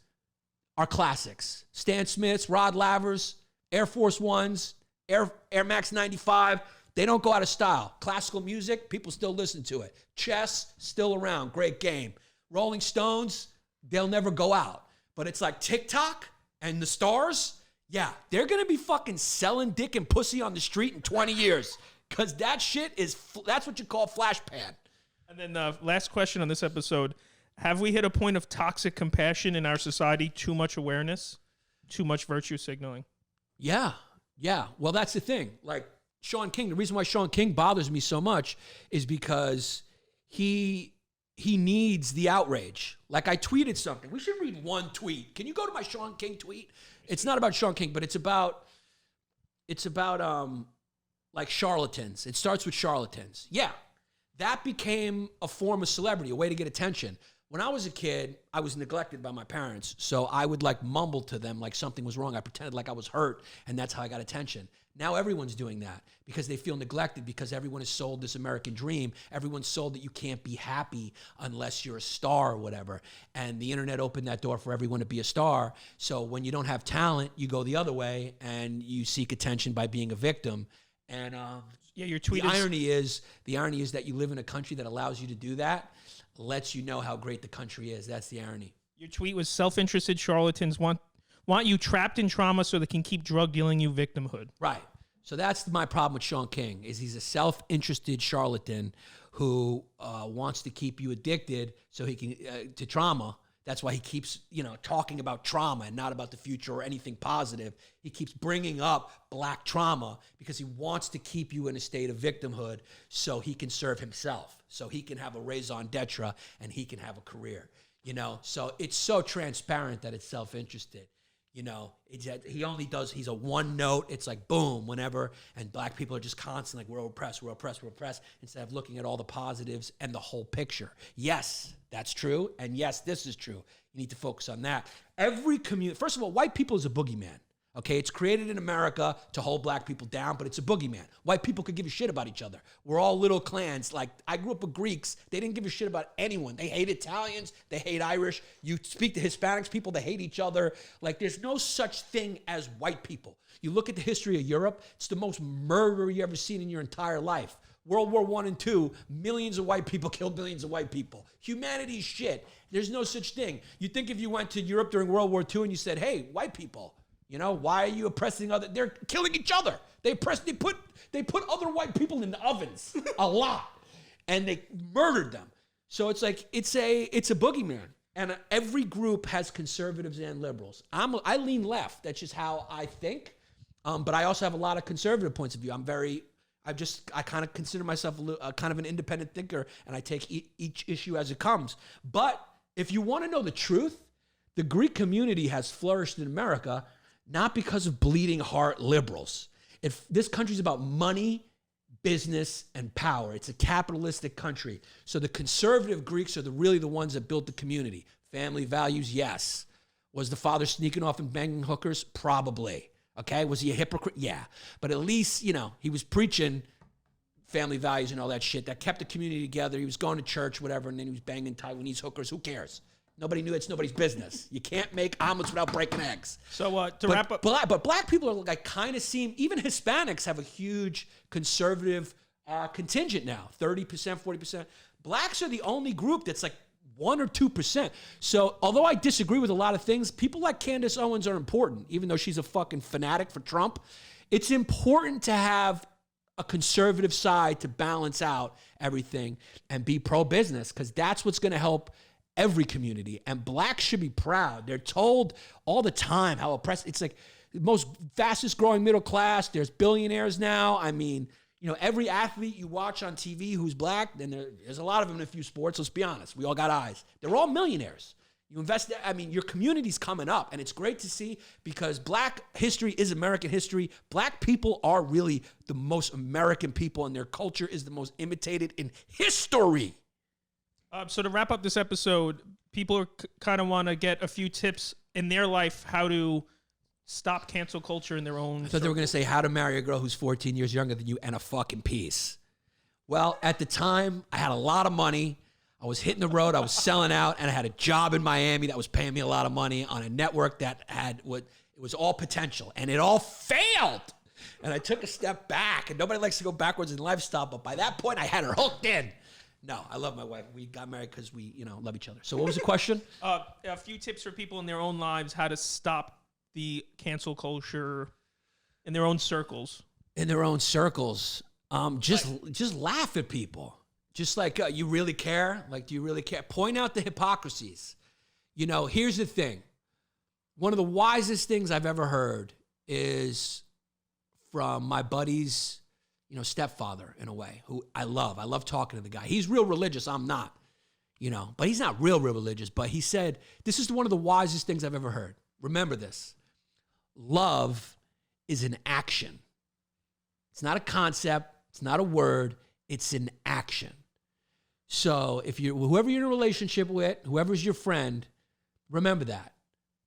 are classics. Stan Smiths, Rod Lavers, Air Force Ones, Air Max 95. They don't go out of style. Classical music, people still listen to it. Chess, still around. Great game. Rolling Stones, they'll never go out. But it's like TikTok and the stars, yeah, they're going to be fucking selling dick and pussy on the street in 20 years. Because that shit is, that's what you call flash pan. And then the last question on this episode, have we hit a point of toxic compassion in our society? Too much awareness? Too much virtue signaling? Yeah. Well, that's the thing. Like Sean King, the reason why Sean King bothers me so much is because he needs the outrage. Like I tweeted something. We should read one tweet. Can you go to my Sean King tweet? It's not about Sean King, but it's about like charlatans. It starts with charlatans. Yeah, that became a form of celebrity, a way to get attention. When I was a kid, I was neglected by my parents, so I would like mumble to them like something was wrong. I pretended like I was hurt, and that's how I got attention. Now everyone's doing that because they feel neglected because everyone is sold this American dream. Everyone's sold that you can't be happy unless you're a star or whatever. And the internet opened that door for everyone to be a star. So when you don't have talent, you go the other way and you seek attention by being a victim. And yeah, your tweet. The irony is that you live in a country that allows you to do that, lets you know how great the country is. That's the irony. Your tweet was self-interested charlatans want you trapped in trauma so they can keep drug dealing you victimhood. Right. So that's my problem with Sean King is he's a self-interested charlatan who wants to keep you addicted so he can to trauma. That's why he keeps, talking about trauma and not about the future or anything positive. He keeps bringing up black trauma because he wants to keep you in a state of victimhood so he can serve himself, so he can have a raison d'etre and he can have a career, So it's so transparent that it's self-interested. He's a one note. It's like boom, whenever, and black people are just constantly like, we're oppressed, instead of looking at all the positives and the whole picture. Yes, that's true. And yes, this is true. You need to focus on that. Every community, first of all, white people is a boogeyman. Okay, it's created in America to hold black people down, but it's a boogeyman. White people could give a shit about each other. We're all little clans. Like, I grew up with Greeks. They didn't give a shit about anyone. They hate Italians. They hate Irish. You speak to Hispanics people, they hate each other. Like, there's no such thing as white people. You look at the history of Europe, it's the most murder you ever seen in your entire life. World War I and II, millions of white people killed millions of white people. Humanity's shit. There's no such thing. You think if you went to Europe during World War II and you said, hey, white people, why are you oppressing other? They're killing each other. They put other white people in the ovens a lot, and they murdered them. So it's like it's a boogeyman. And every group has conservatives and liberals. I lean left. That's just how I think. But I also have a lot of conservative points of view. I kind of consider myself a kind of an independent thinker, and I take each issue as it comes. But if you want to know the truth, the Greek community has flourished in America not because of bleeding heart liberals. This country's about money, business, and power. It's a capitalistic country. So the conservative Greeks are really the ones that built the community. Family values, yes. Was the father sneaking off and banging hookers? Probably. Okay, was he a hypocrite? Yeah. But at least, he was preaching family values and all that shit that kept the community together. He was going to church, whatever, and then he was banging Taiwanese hookers. Who cares? Nobody knew. It's nobody's business. You can't make omelets without breaking eggs. So wrap up. But black people are like kind of even Hispanics have a huge conservative contingent now, 30%, 40%. Blacks are the only group that's like 1 or 2%. So although I disagree with a lot of things, people like Candace Owens are important, even though she's a fucking fanatic for Trump. It's important to have a conservative side to balance out everything and be pro-business because that's what's going to help every community. And blacks should be proud. They're told all the time how oppressed. It's like the most fastest growing middle class. There's billionaires now. I mean, You know, every athlete you watch on TV who's black, and there's a lot of them in a few sports, let's be honest. We all got eyes. They're all millionaires. You invest, I mean, your community's coming up, and it's great to see because black history is American history. Black people are really the most American people, and their culture is the most imitated in history. So to wrap up this episode, people kind of want to get a few tips in their life how to stop cancel culture in their own. I thought they were going to say how to marry a girl who's 14 years younger than you and a fucking piece. Well, at the time, I had a lot of money. I was hitting the road. I was selling out, and I had a job in Miami that was paying me a lot of money on a network that had what it was all potential, and it all failed. And I took a step back, and nobody likes to go backwards in lifestyle, but by that point, I had her hooked in. No, I love my wife. We got married because we, love each other. So what was the question? A few tips for people in their own lives how to stop the cancel culture in their own circles. In their own circles. Just laugh at people. Just like, you really care? Like, do you really care? Point out the hypocrisies. Here's the thing. One of the wisest things I've ever heard is from my buddy's, stepfather, in a way, who I love. I love talking to the guy. He's real religious. I'm not, but he's not real religious. But he said, this is one of the wisest things I've ever heard. Remember this. Love is an action. It's not a concept. It's not a word. It's an action. So if whoever you're in a relationship with, whoever's your friend, remember that.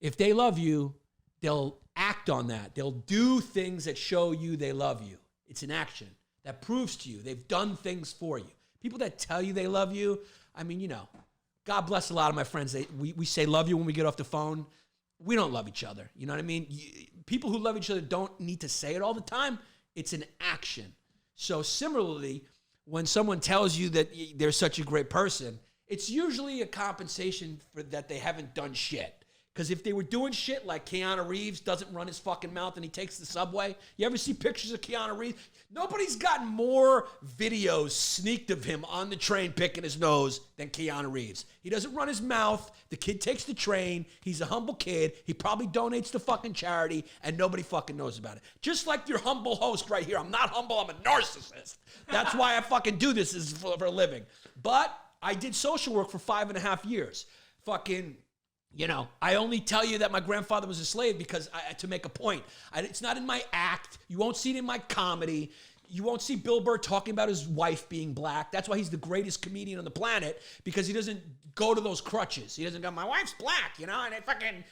If they love you, they'll act on that. They'll do things that show you they love you. It's an action that proves to you they've done things for you. People that tell you they love you, I mean, God bless a lot of my friends. We say love you when we get off the phone. We don't love each other. You know what I mean? People who love each other don't need to say it all the time. It's an action. So similarly, when someone tells you that they're such a great person, it's usually a compensation for that they haven't done shit. Because if they were doing shit like Keanu Reeves doesn't run his fucking mouth and he takes the subway, you ever see pictures of Keanu Reeves? Nobody's gotten more videos sneaked of him on the train picking his nose than Keanu Reeves. He doesn't run his mouth. The kid takes the train. He's a humble kid. He probably donates to fucking charity, and nobody fucking knows about it. Just like your humble host right here. I'm not humble. I'm a narcissist. That's why I fucking do this for a living. But I did social work for 5.5 years. I only tell you that my grandfather was a slave because to make a point. It's not in my act. You won't see it in my comedy. You won't see Bill Burr talking about his wife being black. That's why he's the greatest comedian on the planet, because he doesn't go to those crutches. He doesn't go, my wife's black, and it fucking,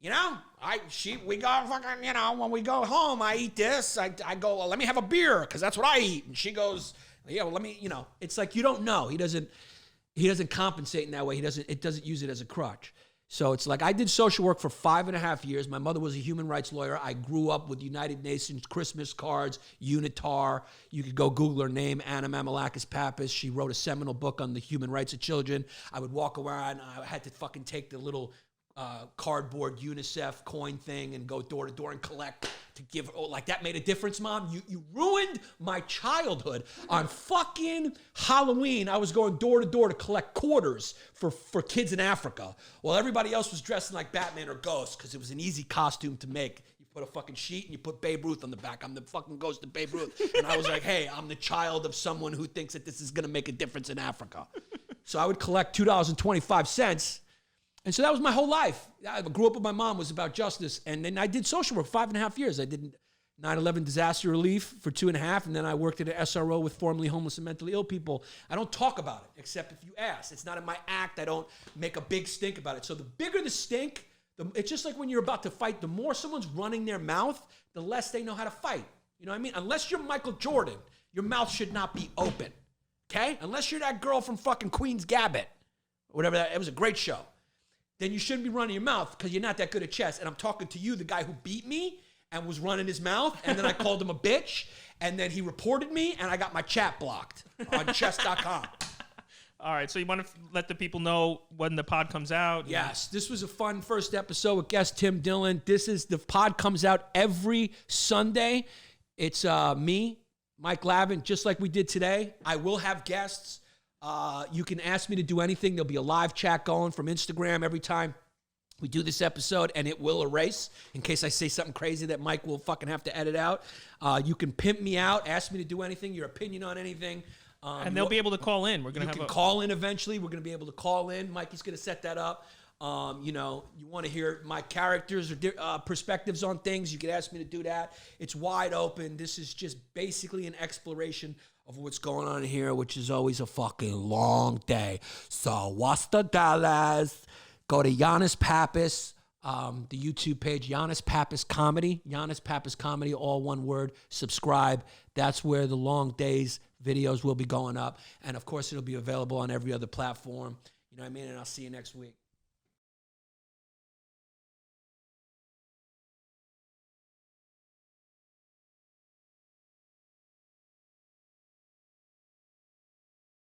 we go fucking, when we go home, I eat this. I go, well, let me have a beer because that's what I eat. And she goes, yeah, well, let me, it's like you don't know. He doesn't compensate in that way. It doesn't use it as a crutch. So it's like I did social work for 5.5 years. My mother was a human rights lawyer. I grew up with United Nations Christmas cards, UNITAR. You could go Google her name, Anna Mammalakis Pappas. She wrote a seminal book on the human rights of children. I would walk around. I had to fucking take the little cardboard UNICEF coin thing and go door to door and collect to give. Oh, like that made a difference, Mom? You ruined my childhood. On fucking Halloween, I was going door to door to collect quarters for kids in Africa while everybody else was dressing like Batman or Ghost because it was an easy costume to make. You put a fucking sheet and you put Babe Ruth on the back. I'm the fucking ghost of Babe Ruth. And I was like, hey, I'm the child of someone who thinks that this is going to make a difference in Africa. So I would collect $2.25. And so that was my whole life. I grew up with my mom. It was about justice. And then I did social work 5.5 years. I did 9/11 disaster relief for 2.5. And then I worked at an SRO with formerly homeless and mentally ill people. I don't talk about it, except if you ask. It's not in my act. I don't make a big stink about it. So the bigger the stink, it's just like when you're about to fight. The more someone's running their mouth, the less they know how to fight. You know what I mean? Unless you're Michael Jordan, your mouth should not be open. Okay? Unless you're that girl from fucking Queen's Gambit. Or whatever that. It was a great show. Then you shouldn't be running your mouth because you're not that good at chess. And I'm talking to you, the guy who beat me and was running his mouth. And then I called him a bitch. And then he reported me and I got my chat blocked on chess.com. All right. So you want to let the people know when the pod comes out? Yes. This was a fun first episode with guest Tim Dillon. The pod comes out every Sunday. It's me, Mike Lavin, just like we did today. I will have guests. You can ask me to do anything. There'll be a live chat going from Instagram every time We do this episode, and it will erase in case I say something crazy that Mike will fucking have to edit out. You can pimp me out, ask me to do anything, your opinion on anything. And they'll be able to call in. We're gonna have call in eventually. We're gonna be able to call in. Mikey's gonna set that up. You want to hear my characters or perspectives on things, you can ask me to do that. It's wide open. This is just basically an exploration of what's going on here, which is always a fucking long day. So what's the dollars? Go to Yannis Pappas, the YouTube page, Yannis Pappas Comedy. Yannis Pappas Comedy, all one word. Subscribe. That's where the long days videos will be going up. And, of course, it'll be available on every other platform. You know what I mean? And I'll see you next week.